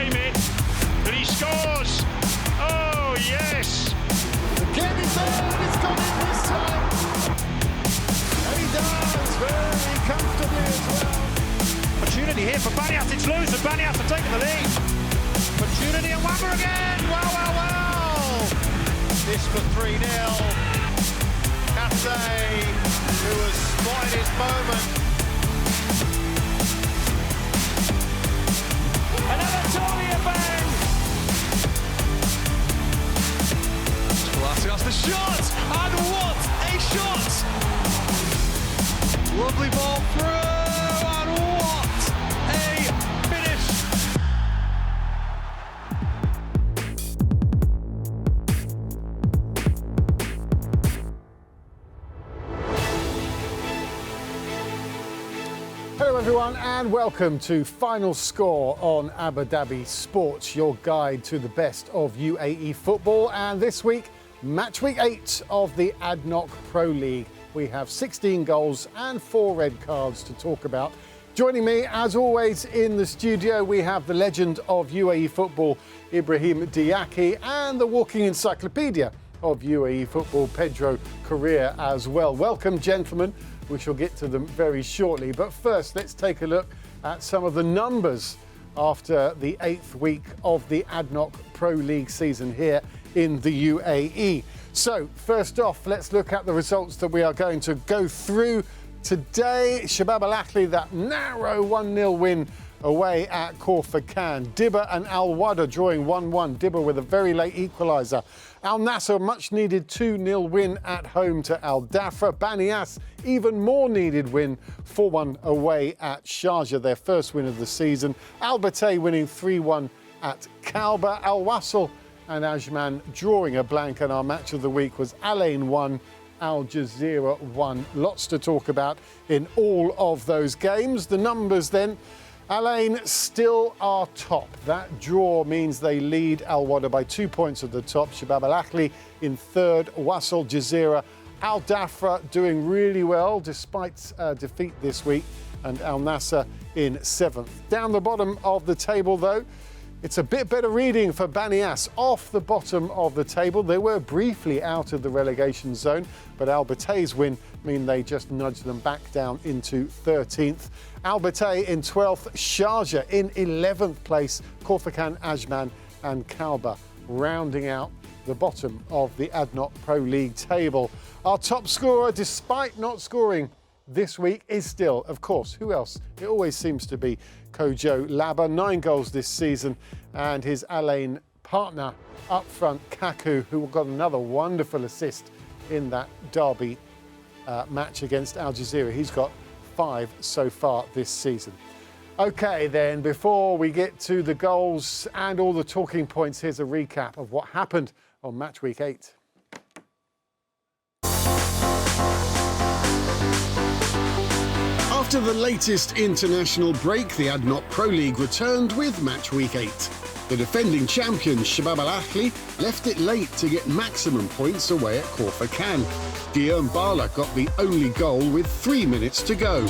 remit, and he scores. Oh, yes. Again, he's there, and it's gone in this time. And he does very comfortably as well. Opportunity here for Baniyas. It's loose, and Baniyas have taken the lead. Opportunity and Wahda again. Well. This for 3-0. Bataeh, who has spotted his moment. Another Tolia bang. That's the shot, and what a shot! Lovely ball through, and what a finish! Hello everyone and welcome to Final Score on Abu Dhabi Sports, your guide to the best of UAE football. And this week, match week 8 of the ADNOC Pro League. We have 16 goals and 4 red cards to talk about. Joining me, as always, in the studio, we have the legend of UAE football, Ibrahim Diaki, and the walking encyclopedia of UAE football, Pedro Correa, as well. Welcome, gentlemen. We shall get to them very shortly. But first, let's take a look at some of the numbers after the 8th week of the ADNOC Pro League season here in the UAE. So, first off, let's look at the results that we are going to go through today. Shabab Ahli, that narrow 1-0 win away at Khorfakkan. Dibba and Wahda drawing 1-1. Dibba with a very late equaliser. Nasr, much needed 2-0 win at home to Dhafra. Baniyas, even more needed win, 4-1 away at Sharjah, their first win of the season. Bataeh winning 3-1 at Kalba. Wasl and Ajman drawing a blank, and our match of the week was Ahli 1, Jazira 1. Lots to talk about in all of those games. The numbers then. Ahli still are top. That draw means they lead Wahda by 2 points at the top. Shabab Ahli in third, Wasl, Jazira, Dhafra doing really well despite defeat this week, and Nasr in seventh. Down the bottom of the table though, it's a bit better reading for Baniyas. Off the bottom of the table, they were briefly out of the relegation zone, but Bataeh's win mean they just nudged them back down into 13th. Bataeh in 12th, Sharjah in 11th place, Khorfakkan, Ajman and Kalba rounding out the bottom of the ADNOC Pro League table. Our top scorer, despite not scoring this week, is still, of course, who else? It always seems to be Kojo Laba, 9 goals this season, and his Ahli partner up front, Kaku, who got another wonderful assist in that derby match against Al Jazira. He's got 5 so far this season. OK, then, before we get to the goals and all the talking points, here's a recap of what happened on match week 8. After the latest international break, the ADNOC Pro League returned with match week 8. The defending champions, Shabab Ahli, left it late to get maximum points away at Khorfakkan. Guillaume Bala got the only goal with 3 minutes to go.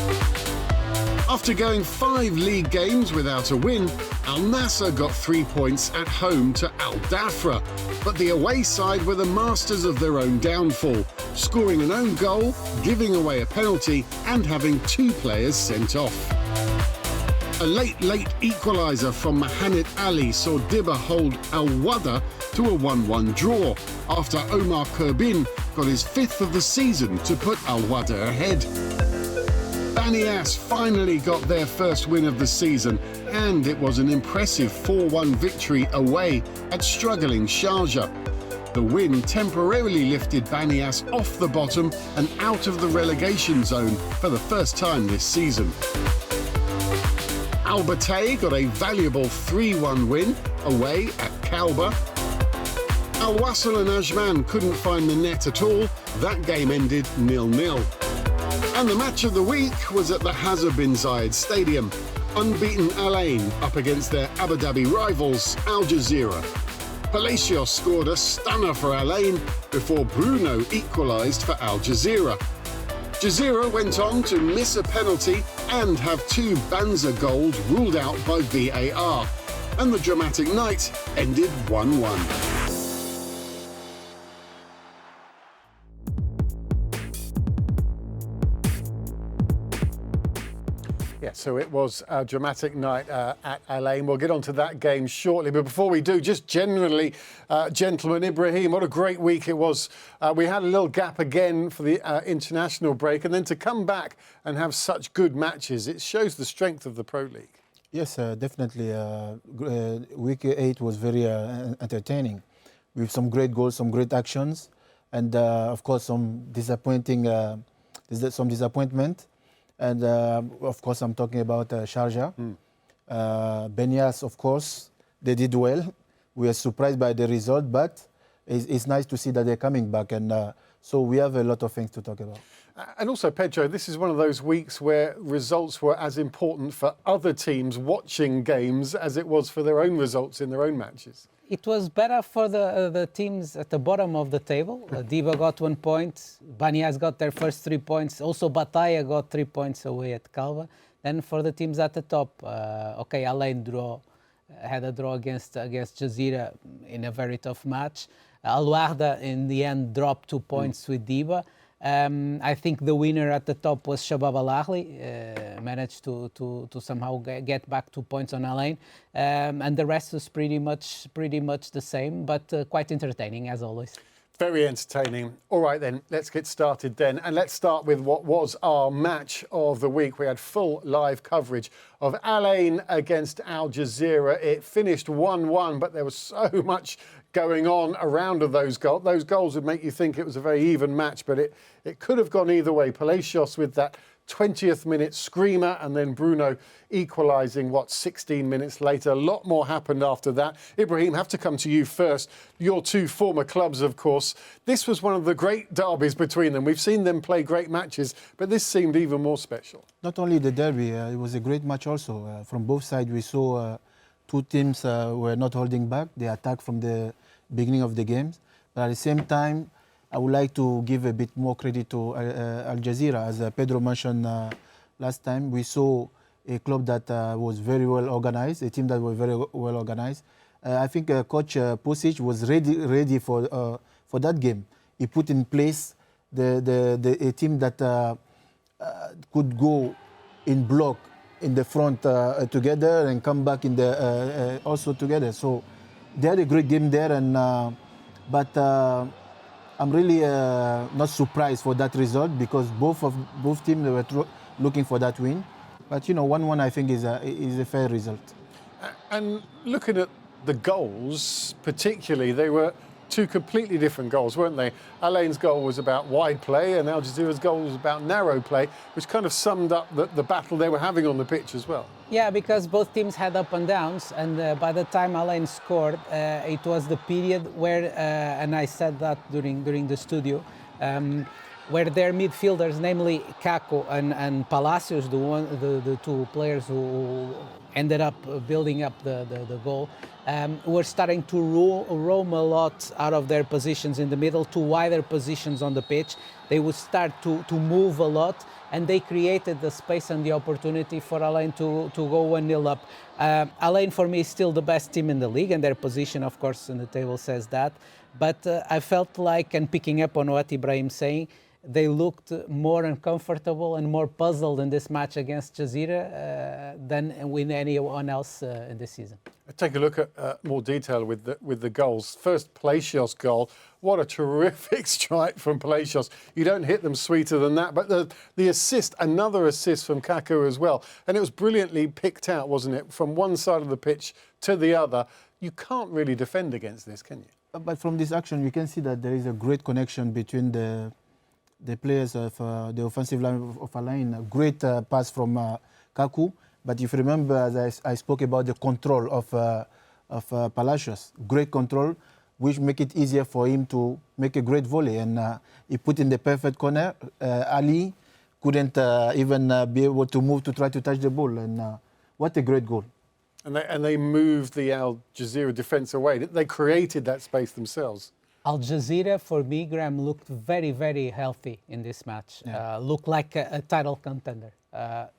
After going 5 league games without a win, Nasr got 3 points at home to Dhafra. But the away side were the masters of their own downfall, scoring an own goal, giving away a penalty and having 2 players sent off. A late equaliser from Mohamed Ali saw Dibba hold Wahda to a 1-1 draw, after Omar Kurbin got his 5th of the season to put Wahda ahead. Baniyas finally got their first win of the season, and it was an impressive 4-1 victory away at struggling Sharjah. The win temporarily lifted Baniyas off the bottom and out of the relegation zone for the first time this season. Bataeh got a valuable 3-1 win away at Kalba. Wasl and Ajman couldn't find the net at all. That game ended 0-0. And the match of the week was at the Hazard bin Zayed Stadium. Unbeaten Ahli up against their Abu Dhabi rivals, Al Jazira. Palacios scored a stunner for Ahli before Bruno equalised for Al Jazira. Jazira went on to miss a penalty and have 2 Banza goals ruled out by VAR. and the dramatic night ended 1-1. Yeah, so it was a dramatic night at Ahli. We'll get on to that game shortly. But before we do, just generally, gentlemen, Ibrahim, what a great week it was. We had a little gap again for the international break, and then to come back and have such good matches, it shows the strength of the Pro League. Yes, definitely. Week 8 was very entertaining, with some great goals, some great actions, and of course some disappointment. And of course, I'm talking about Sharjah. Baniyas, of course, they did well. We are surprised by the result, but it's nice to see that they're coming back. And so we have a lot of things to talk about. And also, Pedro, this is one of those weeks where results were as important for other teams watching games as it was for their own results in their own matches. It was better for the teams at the bottom of the table. Dibba got 1 point. Baniyas got their first 3 points. Also, Bataeh got 3 points away at Kalba. Then for the teams at the top, Ahli had a draw against Jazira in a very tough match. Wahda in the end dropped 2 points with Dibba. I think the winner at the top was Shabab Ahli, managed to somehow get back 2 points on Ahli, and the rest was pretty much the same, but quite entertaining as always. Very entertaining. All right then, let's get started then. And let's start with what was our match of the week. We had full live coverage of Ahli against Al Jazira. It finished 1-1, but there was so much going on around of those goals. Those goals would make you think it was a very even match, but it could have gone either way. Palacios with that 20th minute screamer, and then Bruno equalising, 16 minutes later. A lot more happened after that. Ibrahim, have to come to you first. Your two former clubs, of course. This was one of the great derbies between them. We've seen them play great matches, but this seemed even more special. Not only the derby, it was a great match also. From both sides, we saw two teams were not holding back. They attacked from the beginning of the games. But at the same time, I would like to give a bit more credit to Al Jazira. As Pedro mentioned last time, we saw a club that was very well organized, a team that was very well organized. I think Coach Pusic was ready for that game. He put in place a team that could go in block in the front together and come back in the also together. So they had a great game there, and but. I'm really not surprised for that result, because both teams were looking for that win. But 1-1 I think is a fair result. And looking at the goals, particularly, they were two completely different goals, weren't they? Alain's goal was about wide play, and Al Jazira's goal was about narrow play, which kind of summed up the battle they were having on the pitch as well. Yeah, because both teams had up and downs, and by the time Alain scored, it was the period where, and I said that during the studio, where their midfielders, namely Kako and Palacios, the two players who ended up building up the goal, were starting to roam a lot out of their positions in the middle to wider positions on the pitch. They would start to move a lot, and they created the space and the opportunity for Ahli to go 1-0 up. Ahli, for me, is still the best team in the league, and their position, of course, in the table says that. But I felt like, and picking up on what Ibrahim's saying, they looked more uncomfortable and more puzzled in this match against Jazira than with anyone else in this season. Take a look at more detail with the goals. First, Palacios' goal. What a terrific strike from Palacios. You don't hit them sweeter than that. But the assist, another assist from Kaku as well. And it was brilliantly picked out, wasn't it? From one side of the pitch to the other. You can't really defend against this, can you? But from this action, you can see that there is a great connection between the players of the offensive line of Alain. A great pass from Kaku. But if you remember, as I spoke about the control of Palacios, great control, which make it easier for him to make a great volley. And he put in the perfect corner. Ali couldn't even be able to move to try to touch the ball. And what a great goal. And they moved the Al Jazira defence away. They created that space themselves. Al Jazira, for me, Graham, looked very, very healthy in this match. Yeah. Looked like a title contender.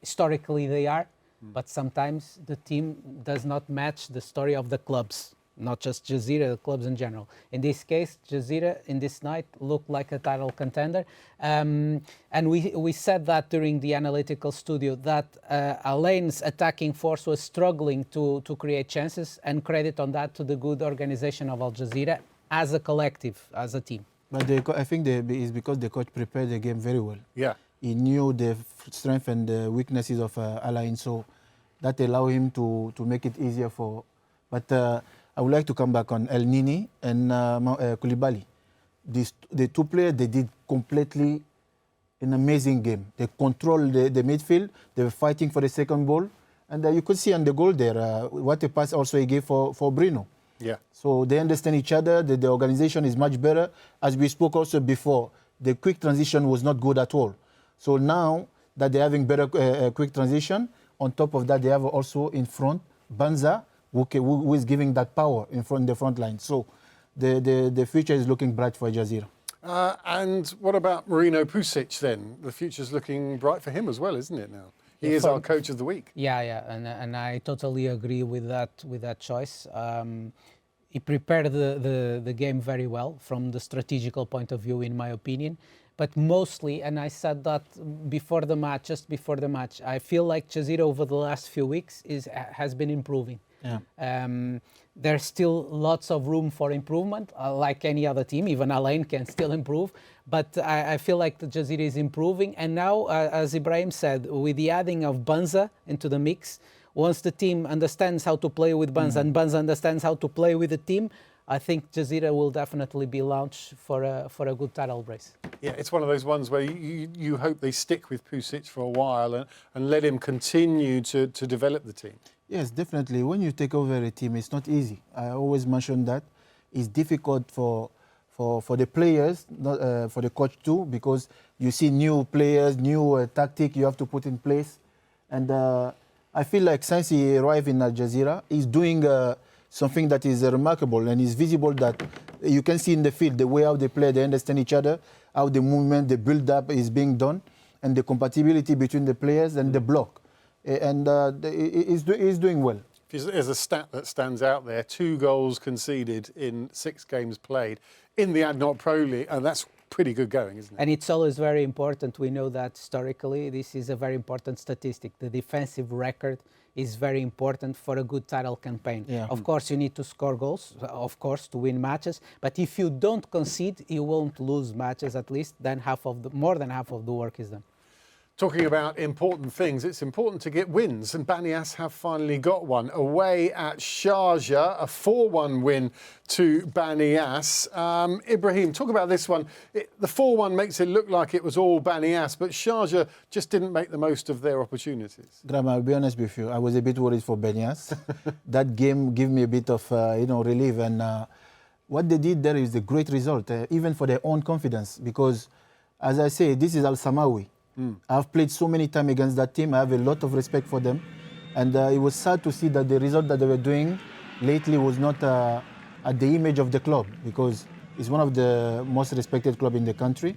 Historically, they are. but sometimes the team does not match the story of the clubs, not just Jazira, the clubs in general. In this case, Jazira in this night looked like a title contender. And we said that during the analytical studio that Alain's attacking force was struggling to create chances, and credit on that to the good organization of Al Jazeera as a collective, as a team. But I think it's because the coach prepared the game very well. Yeah. He knew the strength and the weaknesses of Alain, so that allowed him to make it easier for. But I would like to come back on El Nini and Koulibaly. The two players, they did completely an amazing game. They controlled the midfield. They were fighting for the second ball. And you could see on the goal there, what a pass also he gave for Bruno. Yeah. So they understand each other. The organization is much better. As we spoke also before, the quick transition was not good at all. So now that they're having better quick transition, on top of that, they have also in front Banza, who is giving that power in the front line. So the future is looking bright for Jazira. And what about Marino Pusic then? The future's looking bright for him as well, isn't it now? He is our coach of the week. Yeah, and I totally agree with that choice. He prepared the game very well from the strategical point of view, in my opinion. But mostly, and I said that before the match, just before the match, I feel like Jazira over the last few weeks has been improving. Yeah. There's still lots of room for improvement, like any other team. Even Alain can still improve. But I feel like the Jazira is improving. And now, as Ibrahim said, with the adding of Banza into the mix, once the team understands how to play with Banza and Banza understands how to play with the team, I think Jazira will definitely be launched for a good title race. Yeah, it's one of those ones where you hope they stick with Pusic for a while and let him continue to develop the team. Yes, definitely. When you take over a team, it's not easy. I always mention that. It's difficult for the players, not, for the coach too, because you see new players, new tactic you have to put in place. And I feel like since he arrived in Al Jazeera, he's doing something that is remarkable, and it's visible that you can see in the field the way how they play, they understand each other, how the movement, the build-up is being done, and the compatibility between the players and the block. And he's doing well. There's a stat that stands out there: 2 goals conceded in 6 games played in the ADNOC Pro League, and that's pretty good going, isn't it? And it's always very important. We know that historically this is a very important statistic. The defensive record is very important for a good title campaign. Yeah. Of course, you need to score goals, of course, to win matches. But if you don't concede, you won't lose matches. At least then more than half of the work is done. Talking about important things, it's important to get wins, and Baniyas have finally got one. Away at Sharjah, a 4-1 win to Baniyas. Ibrahim, talk about this one. The 4-1 makes it look like it was all Baniyas, but Sharjah just didn't make the most of their opportunities. Graham, I'll be honest with you, I was a bit worried for Baniyas. That game gave me a bit of relief, and what they did there is a great result, even for their own confidence, because, as I say, this is Al Samawi. I've played so many times against that team. I have a lot of respect for them. And it was sad to see that the result that they were doing lately was not at the image of the club, because it's one of the most respected clubs in the country.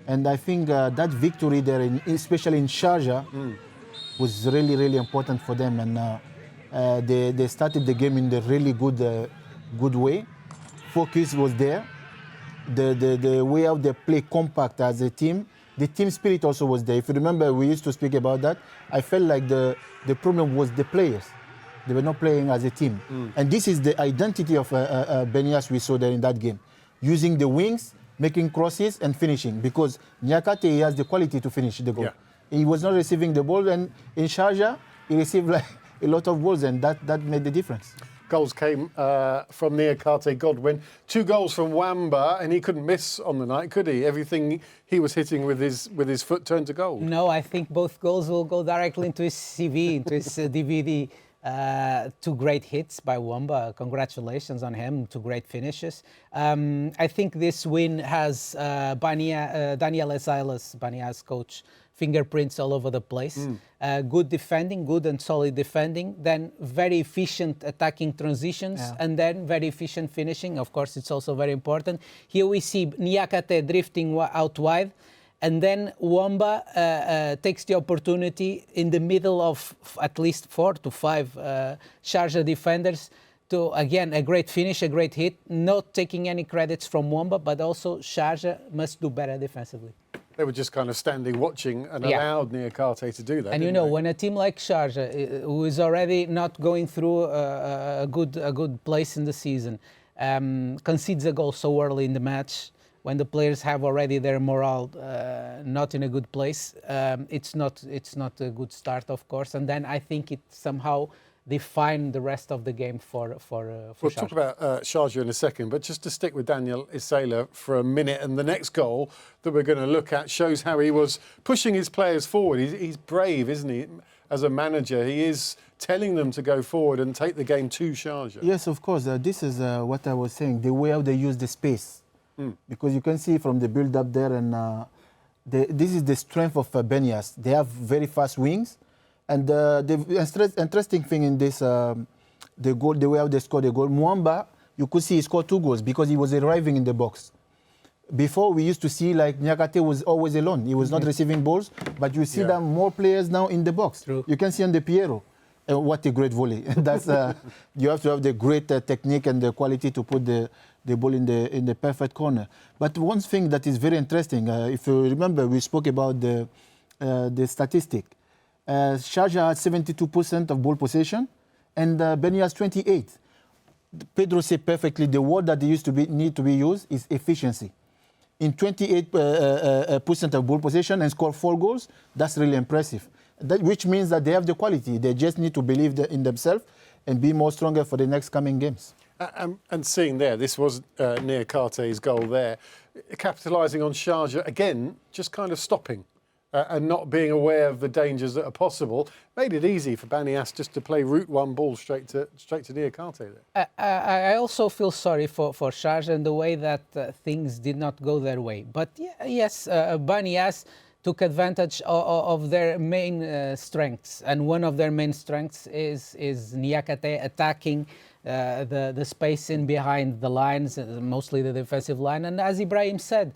And I think that victory there, especially in Sharjah, was really, really important for them. And they started the game in a really good way. Focus was there. The way how they play compact as a team. The team spirit also was there. If you remember, we used to speak about that. I felt like the problem was the players. They were not playing as a team. And this is the identity of Baniyas we saw there in that game. Using the wings, making crosses and finishing. Because Nyakate, he has the quality to finish the goal. Yeah. He was not receiving the ball, and in Sharjah, he received like a lot of balls, and that made the difference. Goals came from Nyakate Godwin. 2 goals from Wamba, and he couldn't miss on the night, could he? Everything he was hitting with his foot turned to goal. No, I think both goals will go directly into his CV, into his DVD. 2 great hits by Wamba. Congratulations on him. 2 great finishes. I think this win has Daniel Ezailas, Baniyas coach, fingerprints all over the place. Good defending, good and solid defending, then very efficient attacking transitions, and then very efficient finishing. Of course, it's also very important. Here we see Nyakate drifting out wide, And then Wamba takes the opportunity in the middle of at least 4 to 5 Sharjah defenders to, again, a great finish, a great hit, not taking any credits from Wamba, but also Sharjah must do better defensively. They were just kind of standing watching and allowed Niakate to do that. And you know, when a team like Sharjah, who is already not going through a good place in the season, concedes a goal so early in the match, when the players have already their morale not in a good place, it's not a good start, of course. And then I think it somehow defined the rest of the game for We'll Sharjah. talk about Sharjah in a second, but just to stick with Daniel Isela for a minute, and the next goal that we're going to look at shows how he was pushing his players forward. He's brave, isn't he? As a manager, he is telling them to go forward and take the game to Sharjah. Yes, of course. This is what I was saying, the way how they use the space. Because you can see from the build-up there, and this is the strength of Baniyas. They have very fast wings. And the interesting thing in this, the goal, the way how they scored the goal, Mwamba, you could see he scored 2 goals because he was arriving in the box. Before, we used to see like Niakate was always alone. He was not receiving balls, but you see that more players now in the box. True. You can see on the Piero. What a great volley. That's, you have to have the great technique and the quality to put the ball in the perfect corner. But one thing that is very interesting, if you remember, we spoke about the statistic. Sharjah had 72% of ball possession, and Baniyas 28. Pedro said perfectly, the word that used to need to be used is efficiency. In 28% of ball possession and score 4 goals, that's really impressive. Which means that they have the quality. They just need to believe in themselves and be more stronger for the next coming games. And seeing there, this was Niakate's goal there, capitalising on Sharjah, again, just kind of stopping and not being aware of the dangers that are possible, made it easy for Baniyas just to play route one ball straight to Niakate there. I also feel sorry for Sharjah and the way that things did not go their way. But yes, Baniyas took advantage of their main strengths, and one of their main strengths is Niakate attacking the space in behind the lines, mostly the defensive line. And as Ibrahim said,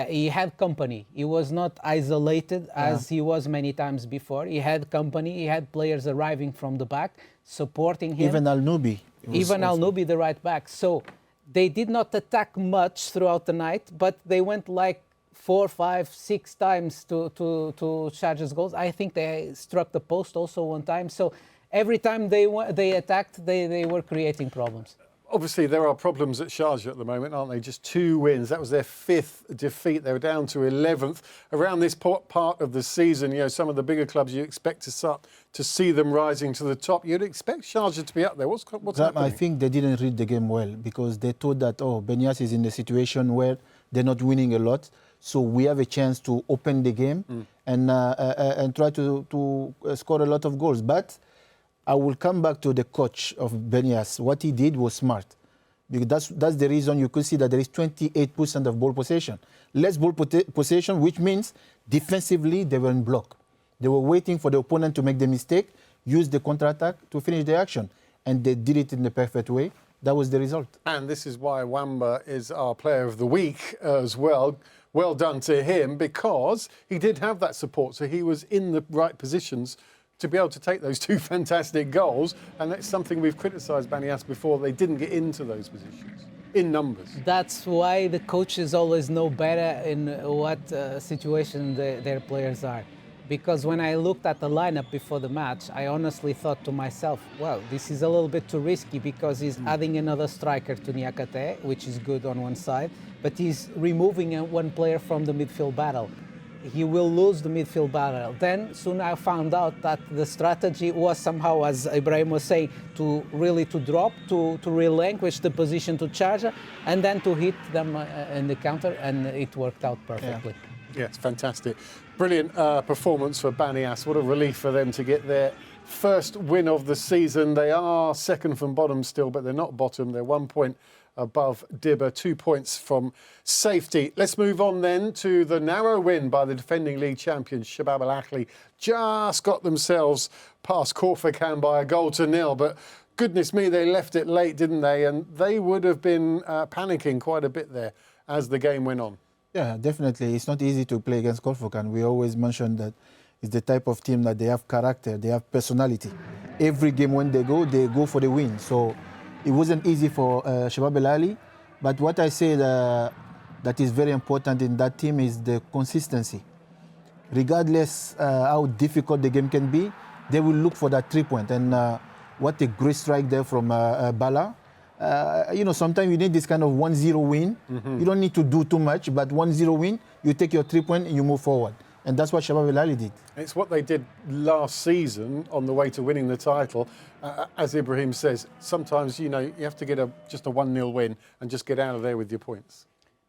he had company. He was not isolated as he was many times before. He had company. He had players arriving from the back, supporting him. Even Al-Nubi. Even Al-Nubi, the right back. So they did not attack much throughout the night, but they went like 4, 5, 6 times to Sharjah's goals. I think they struck the post also one time. So every time they attacked, they were creating problems. Obviously, there are problems at Sharjah at the moment, aren't they? Just 2 wins. That was their 5th defeat. They were down to 11th. Around this part of the season, you know, some of the bigger clubs you expect to see them rising to the top. You'd expect Sharjah to be up there. What's happening? I think they didn't read the game well because they thought that, Baniyas is in a situation where they're not winning a lot. So we have a chance to open the game and try to score a lot of goals. But I will come back to the coach of Baniyas. What he did was smart. Because that's the reason you could see that there is 28% of ball possession. Less ball possession, which means defensively they were in block. They were waiting for the opponent to make the mistake, use the counter-attack to finish the action. And they did it in the perfect way. That was the result. And this is why Wamba is our player of the week as well. Well done to him, because he did have that support. So he was in the right positions to be able to take those 2 fantastic goals. And that's something we've criticised Baniyas before. They didn't get into those positions in numbers. That's why the coaches always know better in what situation their players are. Because when I looked at the lineup before the match, I honestly thought to myself, well, this is a little bit too risky because he's adding another striker to Niakate, which is good on one side, but he's removing one player from the midfield battle. He will lose the midfield battle. Then soon I found out that the strategy was somehow, as Ibrahim was saying, to drop, to relinquish the position to Sharjah, and then to hit them in the counter, and it worked out perfectly. Yeah, it's fantastic. Brilliant performance for Baniyas. What a relief for them to get their first win of the season. They are second from bottom still, but they're not bottom. They're 1 point above Dibba, 2 points from safety. Let's move on then to the narrow win by the defending league champions, Shabab Ahli. Just got themselves past Khorfakkan by 1-0, but goodness me, they left it late, didn't they? And they would have been panicking quite a bit there as the game went on. Yeah, definitely. It's not easy to play against Khorfakkan. We always mention that it's the type of team that they have character, they have personality. Every game when they go for the win. So it wasn't easy for Shabab Ahli. But what I say that is very important in that team is the consistency. Regardless how difficult the game can be, they will look for that 3-point. And what a great strike there from Bala. Sometimes you need this kind of 1-0 win. You don't need to do too much, but 1-0 win, you take your 3-point and you move forward. And that's what Shabab Ahli did. It's what they did last season on the way to winning the title. As Ibrahim says, sometimes, you have to get just a 1-0 win and just get out of there with your points.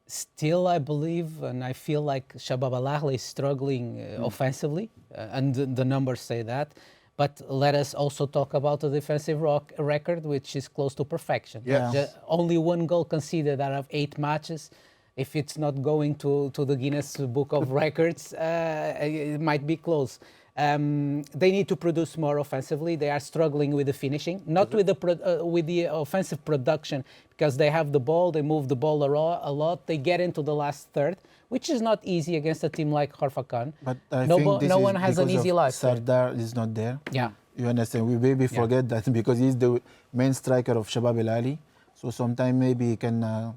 Still, I believe and I feel like Shabab Ahli is struggling offensively, and the numbers say that. But let us also talk about the defensive record, which is close to perfection. Yes. Only 1 goal conceded out of 8 matches. If it's not going to the Guinness Book of Records, it might be close. They need to produce more offensively. They are struggling with the finishing, not with the offensive production, because they have the ball, they move the ball a lot, they get into the last third, which is not easy against a team like Khorfakkan. But I think no one has an easy life. Sardar is not there. Yeah. You understand? We maybe forget that because he's the main striker of Shabab Ahli. So sometimes maybe he can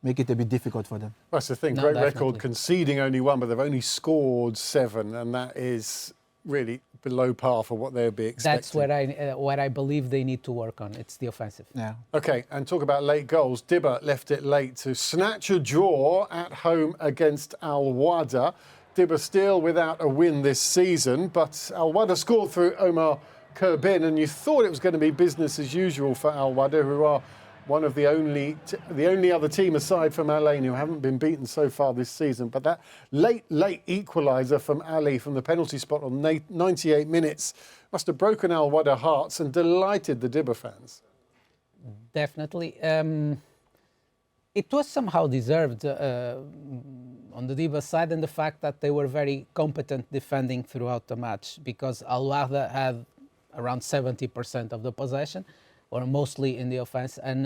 make it a bit difficult for them. That's the thing. No, Great definitely. record, conceding only 1, but they've only scored 7, and that is really below par for what they'd be expecting. That's what I believe they need to work on. It's the offensive. Yeah. Okay, and talk about late goals. Dibba left it late to snatch a draw at home against Wahda. Dibba still without a win this season, but Wahda scored through Omar Kurbin, and you thought it was going to be business as usual for Wahda, who are one of the only other team aside from Ahli who haven't been beaten so far this season. But that late equaliser from Ahli from the penalty spot on 98 minutes must have broken Wahda hearts and delighted the Dibba fans. Definitely. It was somehow deserved on the Dibba side, and the fact that they were very competent defending throughout the match, because Wahda had around 70% of the possession, or mostly in the offense, and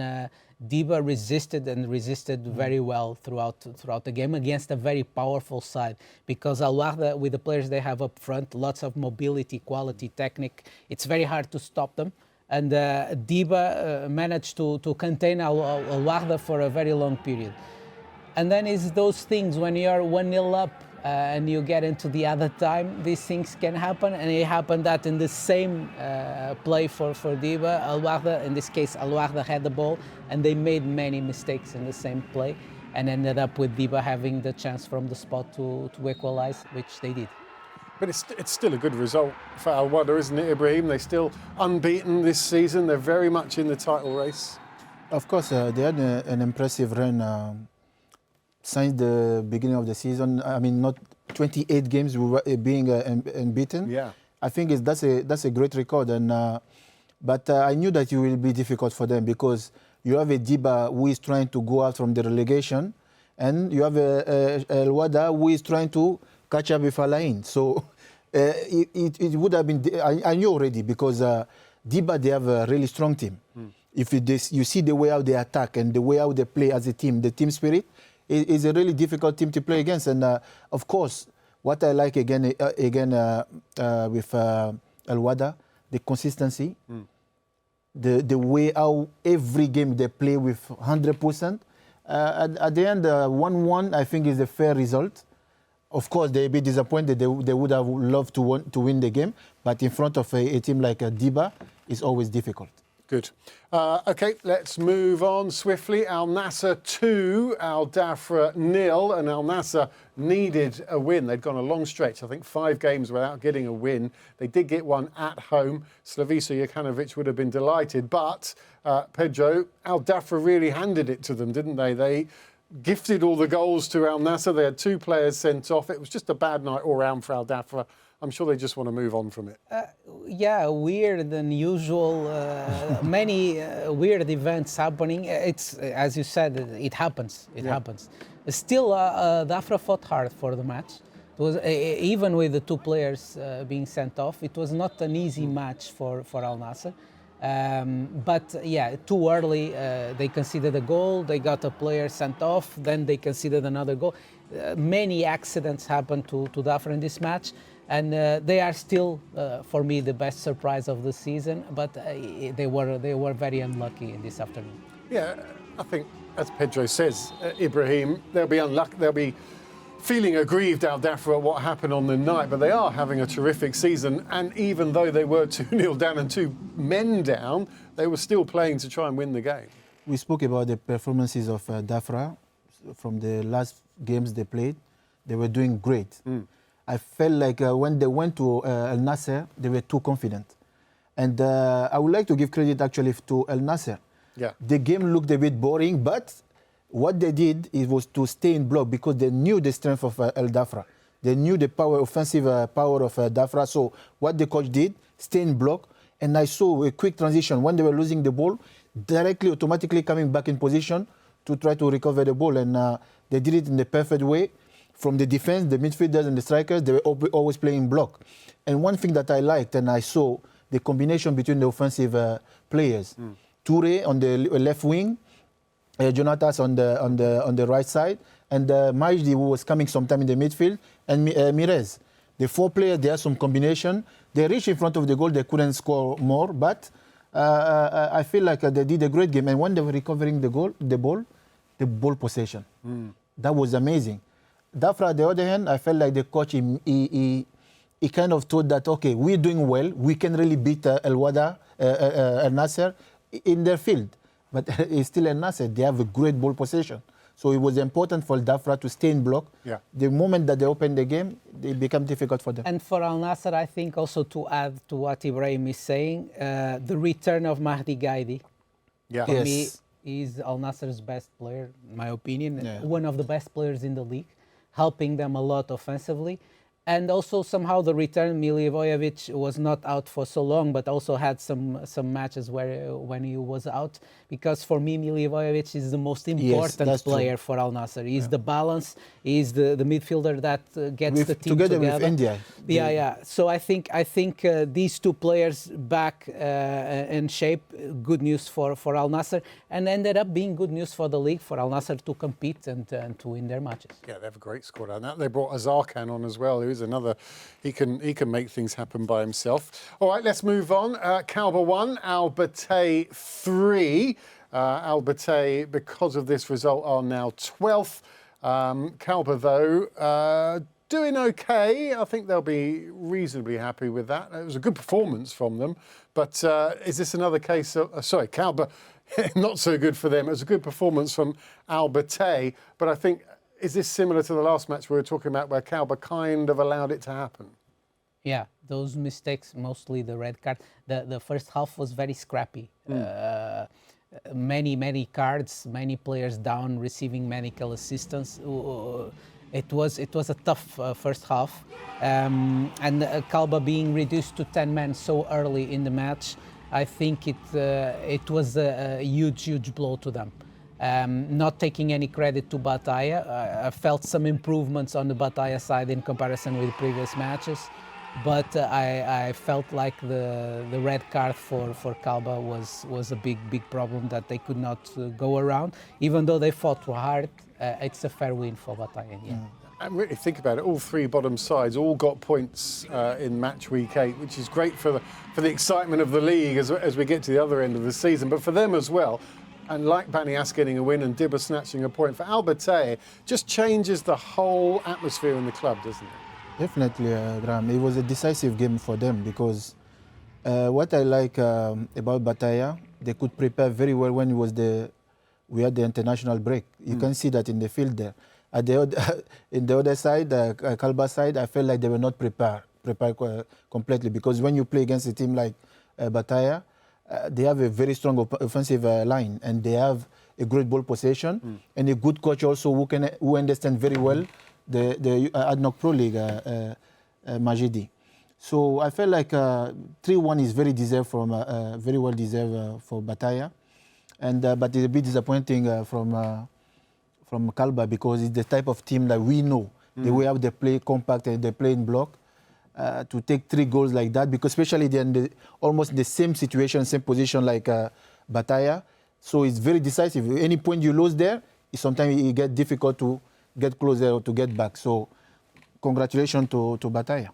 Dibba resisted very well throughout the game against a very powerful side, because Wahda, with the players they have up front, lots of mobility, quality, technique, it's very hard to stop them. And Dibba managed to contain Wahda for a very long period. And then it's those things when you're 1-0 up and you get into the other time, these things can happen, and it happened that in the same play for Dibba, Wahda, in this case Wahda had the ball, and they made many mistakes in the same play, and ended up with Dibba having the chance from the spot to equalize, which they did. But it's still a good result for Wahda, isn't it, Ibrahim? They're still unbeaten this season. They're very much in the title race. Of course, they had an impressive run since the beginning of the season. I mean, not 28 games being unbeaten. Yeah. I think that's a great record. But I knew that it will be difficult for them, because you have a Dibba who is trying to go out from the relegation, and you have a Wahda who is trying to catch up with Ahli. So it would have been, I knew already, because Dibba, they have a really strong team. If you see the way how they attack and the way how they play as a team, the team spirit, is a really difficult team to play against. And of course, what I like again with Wahda, the consistency, the way how every game they play with 100%. At the end, 1-1, I think, is a fair result. Of course, they'll be disappointed. They would have loved to win the game, but in front of a team like Dibba, it's always difficult. Good. OK, let's move on swiftly. Al Nasr 2, Dhafra 0, and Al Nasr needed a win. They'd gone a long stretch, I think 5 games without getting a win. They did get one at home. Slavica Jokanovic would have been delighted, but Pedro, Al Dhafra really handed it to them, didn't they? They gifted all the goals to Al Nasr. They had 2 players sent off. It was just a bad night all round for Al Dhafra. I'm sure they just want to move on from it. Yeah, weird and usual. Many weird events happening. It's, as you said, it happens. It happens. Still, Dhafra fought hard for the match. It was even with the 2 players being sent off. It was not an easy match for Al Nasr. But yeah, too early, they conceded a goal, they got a player sent off, then they conceded another goal. Many accidents happened to Dhafra in this match, and they are still, for me, the best surprise of the season, but they were very unlucky in this afternoon. Yeah, I think, as Pedro says, Ibrahim, they'll be unlucky, they'll be feeling aggrieved, Al Dhafra, at what happened on the night, but they are having a terrific season, and even though they were 2-0 down and 2 men down, they were still playing to try and win the game. We spoke about the performances of Dhafra from the last games they played. They were doing great. I felt like when they went to Al Nasr, they were too confident. And I would like to give credit actually to Al Nasr. Yeah. The game looked a bit boring, but what they did was to stay in block because they knew the strength of Al Dhafra. They knew the offensive power of Dhafra. So what the coach did, stay in block. And I saw a quick transition when they were losing the ball, directly, automatically coming back in position to try to recover the ball. And they did it in the perfect way. From the defense, the midfielders and the strikers, they were always playing block. And one thing that I liked, and I saw the combination between the offensive players. Toure on the left wing, Jonatas on the right side, and Majdi, who was coming sometime in the midfield, and Mirez. The 4 players, they had some combination. They reached in front of the goal, they couldn't score more, but I feel like they did a great game. And when they were recovering the ball possession, that was amazing. Dhafra, on the other hand, I felt like the coach, he kind of thought that, okay, we're doing well, we can really beat Wahda, Al Nasr in their field. But it's still Al Nasr, they have a great ball possession. So it was important for Dhafra to stay in block. Yeah. The moment that they opened the game, it became difficult for them. And for Al Nasr, I think also to add to what Ibrahim is saying, the return of Mahdi Gaidi. Yeah. For Yes. me, he's Al Nasr's best player, in my opinion, Yeah. one of the best players in the league, helping them a lot offensively. And also somehow the return, Milivojevic was not out for so long, but also had some matches when he was out. Because for me, Milivojevic is the most important player for Al Nasr. He's the balance, he's the midfielder that gets the team together. With India. Yeah. So I think these 2 players back in shape, good news for Al Nasr, and ended up being good news for the league, for Al Nasr to compete and to win their matches. Yeah, they have a great squad. And they brought Azarkan on as well, who's another. He can make things happen by himself. All right, let's move on. Kalba 1, Al Bataeh 3. Al Bataeh, because of this result, are now 12th. Kalba, though, doing okay. I think they'll be reasonably happy with that. It was a good performance from them. But is this another case of... Kalba, not so good for them. It was a good performance from Al Bataeh. But I think, is this similar to the last match we were talking about where Kalba kind of allowed it to happen? Yeah, those mistakes, mostly the red card. The first half was very scrappy. Many cards, many players down, receiving medical assistance. It was a tough first half, and Kalba being reduced to 10 men so early in the match, I think it was a huge blow to them. Not taking any credit to Bataeh, I felt some improvements on the Bataeh side in comparison with previous matches. But I felt like the red card for Kalba was a big problem that they could not go around. Even though they fought hard, it's a fair win for Bataeh. Yeah. And really think about it, all 3 bottom sides all got points in match week 8, which is great for the excitement of the league as we get to the other end of the season. But for them as well, and like Baniyas getting a win and Dibba snatching a point, for Al Bataeh, just changes the whole atmosphere in the club, doesn't it? Definitely, Graham. It was a decisive game for them because what I like about Bataeh, they could prepare very well when we had the international break. You can see that in the field there. In the other side, Kalba side, I felt like they were not prepared completely because when you play against a team like Bataeh, they have a very strong offensive line and they have a great ball possession and a good coach also who understands very well the ADNOC Pro League, Majidi. So I felt like 3-1 is very well deserved for Bataeh, but it's a bit disappointing from Kalba because it's the type of team that we know. The way how they play compact and they play in block. to take 3 goals like that, because especially they're in almost the same situation, same position like Bataeh. So it's very decisive. Any point you lose there, sometimes it gets difficult to get closer or to get back. So congratulations to Bataeh.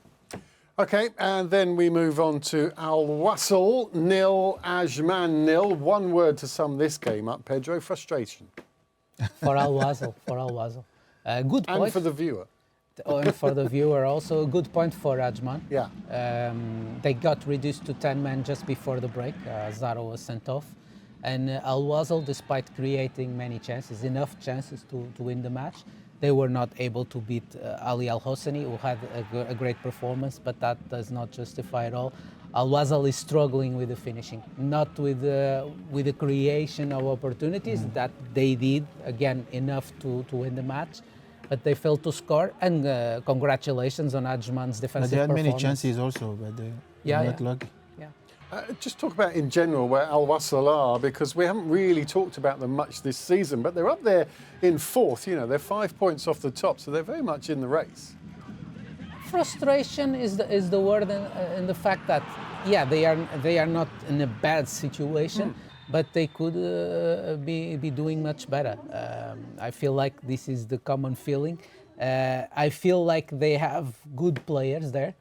Okay, and then we move on to Wasl 0, Ajman 0. One word to sum this game up, Pedro: frustration. For Wasl, good point. And for the viewer. And for the viewer also, a good point for Ajman. Yeah. They got reduced to 10 men just before the break. Zara was sent off. And Wasl, despite creating many chances, enough chances to win the match, they were not able to beat Ali Al Hosseini, who had a great performance, but that does not justify at all. Wasl is struggling with the finishing, not with the creation of opportunities that they did, again, enough to win the match, but they failed to score. And congratulations on Ajman's defensive performance. They had many chances also, but they were not lucky. Just talk about in general where Wasl are, because we haven't really talked about them much this season, but they're up there in 4th. You know, they're 5 points off the top, so they're very much in the race. Frustration is the word, in the fact that, yeah, they are not in a bad situation, but they could be doing much better. I feel like this is the common feeling. I feel like they have good players there.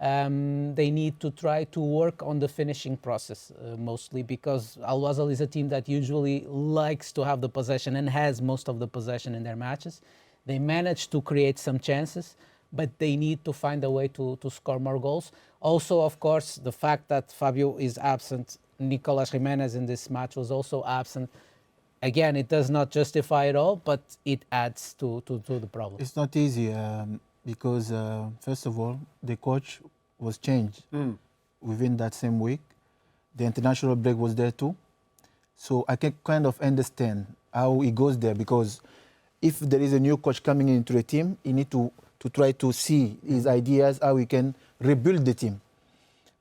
They need to try to work on the finishing process, mostly because Wasl is a team that usually likes to have the possession and has most of the possession in their matches. They manage to create some chances, but they need to find a way to score more goals. Also, of course, the fact that Fabio is absent, Nicolas Jimenez in this match was also absent. Again, it does not justify it all, but it adds to the problem. It's not easy. Because, first of all, the coach was changed within that same week. The international break was there too. So I can kind of understand how he goes there, because if there is a new coach coming into the team, he needs to try to see his ideas, how he can rebuild the team.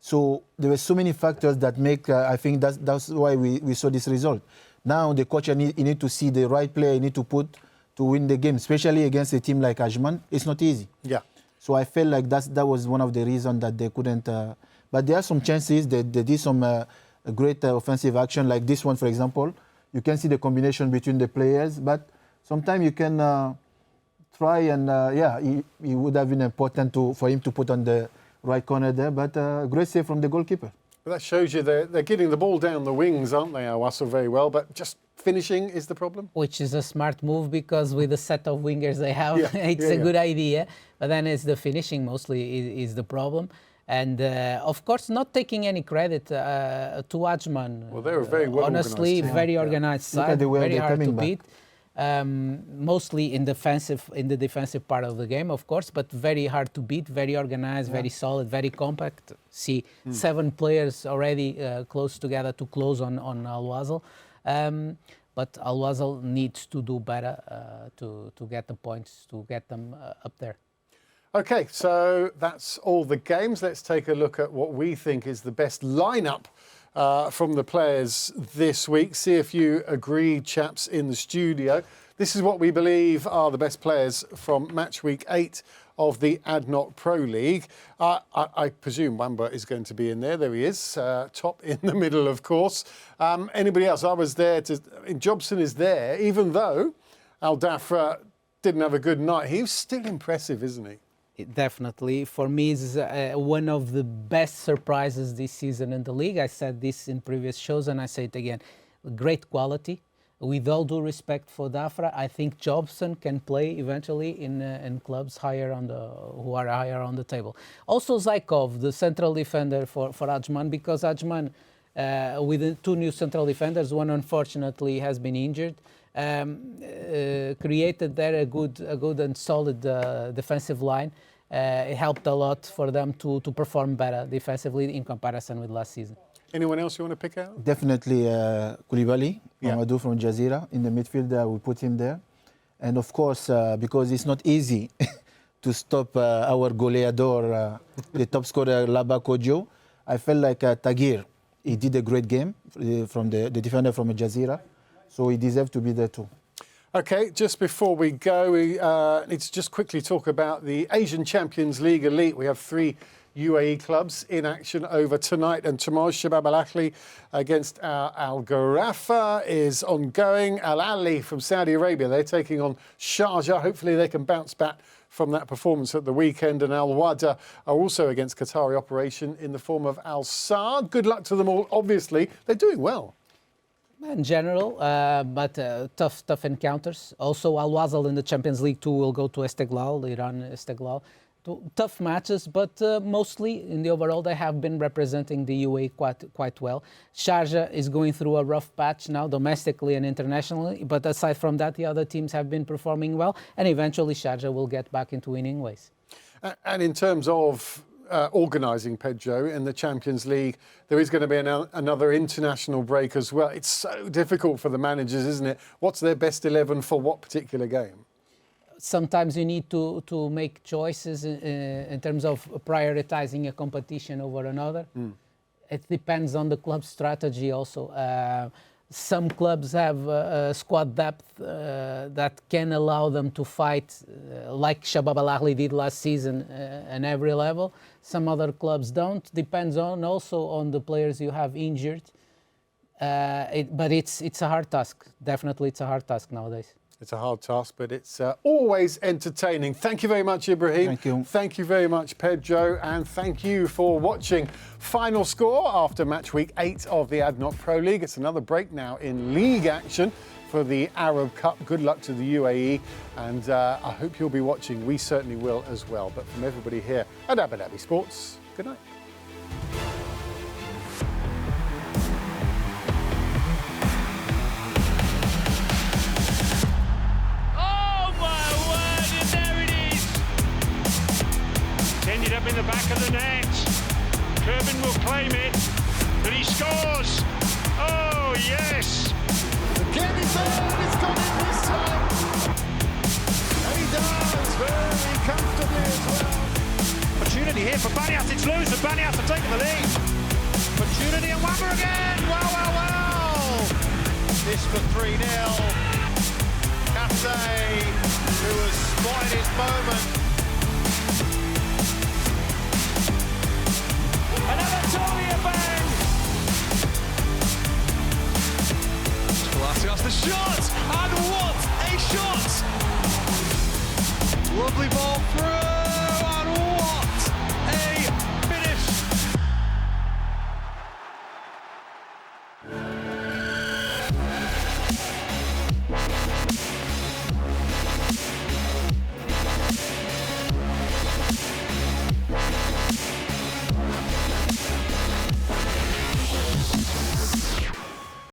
So there were so many factors that make, I think that's why we saw this result. Now the coach, he need to see the right player, he need to put to win the game, especially against a team like Ajman. It's not easy. Yeah. So I felt like that was one of the reasons that they couldn't. But there are some chances. They did some great offensive action, like this one, for example. You can see the combination between the players, but sometimes you can try and, it would have been important for him to put on the right corner there, but great save from the goalkeeper. Well, that shows you they're getting the ball down the wings, aren't they, Wasl, very well, but just finishing is the problem? Which is a smart move, because with the set of wingers they have, it's a good idea. But then it's the finishing mostly is the problem. And of course, not taking any credit to Ajman. Well, they were very well honestly, organised. very organised side, very hard to beat. Mostly in the defensive part of the game, of course, but very hard to beat, very organized, very solid, very compact. See, 7 players already close together to close on Wasl. But Wasl needs to do better to get the points, to get them up there. Okay, so that's all the games. Let's take a look at what we think is the best lineup from the players this week. See if you agree, chaps in the studio. This is what we believe are the best players from match week 8 of the ADNOC Pro League. I presume Wamba is going to be in there. There he is, top in the middle, of course. Anybody else? I was there. Jobson is there, even though Dhafra didn't have a good night. He was still impressive, isn't he? Definitely. For me, it's one of the best surprises this season in the league. I said this in previous shows and I say it again. Great quality. With all due respect for Dhafra, I think Jobson can play eventually in clubs who are higher on the table. Also Zaikov, the central defender for Ajman, because Ajman, with the 2 new central defenders, one unfortunately has been injured, created there a good and solid defensive line. It helped a lot for them to perform better defensively in comparison with last season. Anyone else you want to pick out? Definitely Koulibaly, Mamadou from Jazira. In the midfield, we put him there. And of course, because it's not easy to stop our goleador, the top scorer, Laba Kodjo, I felt like Tagir, he did a great game from the defender from Jazira. So he deserved to be there too. OK, just before we go, we need to just quickly talk about the Asian Champions League Elite. We have 3 UAE clubs in action over tonight and tomorrow. Shabab Ahli against Al Gharafa is ongoing. Al Ahli from Saudi Arabia, they're taking on Sharjah. Hopefully they can bounce back from that performance at the weekend. And Al Wahda are also against Qatari operation in the form of Al Saad. Good luck to them all, obviously. They're doing well. In general, but tough encounters. Also, Al Wasl in the Champions League 2 will go to Istiklal, Iran Istiklal. Tough matches, but mostly in the overall they have been representing the UAE quite well. Sharjah is going through a rough patch now, domestically and internationally, but aside from that, the other teams have been performing well, and eventually Sharjah will get back into winning ways. And in terms of organising, Pedro, in the Champions League, there is going to be another international break as well. It's so difficult for the managers, isn't it? What's their best 11 for what particular game? Sometimes you need to make choices in terms of prioritizing a competition over another. It depends on the club's strategy also. Some clubs have squad depth that can allow them to fight like Shabab Al-Ahli did last season at every level. Some other clubs don't. Depends on also on the players you have injured. But it's a hard task. Definitely it's a hard task nowadays. It's a hard task, but it's always entertaining. Thank you very much, Ibrahim. Thank you. Thank you very much, Pedro. And thank you for watching Final Score after match week 8 of the ADNOC Pro League. It's another break now in league action for the Arab Cup. Good luck to the UAE. And I hope you'll be watching. We certainly will as well. But from everybody here at Abu Dhabi Sports, good night. Ended up in the back of the net. Kerbin will claim it, but he scores. Oh, yes. Again, it's gone in this time. And he does very comfortably as well. Opportunity here for Baniyas. It's loose, and Baniyas have taken the lead. Opportunity and Wahda again. Well. This for 3-0. Bataeh, who has spotted his moment. Another Tolia bang. That's the shot, and what a shot! Lovely ball through.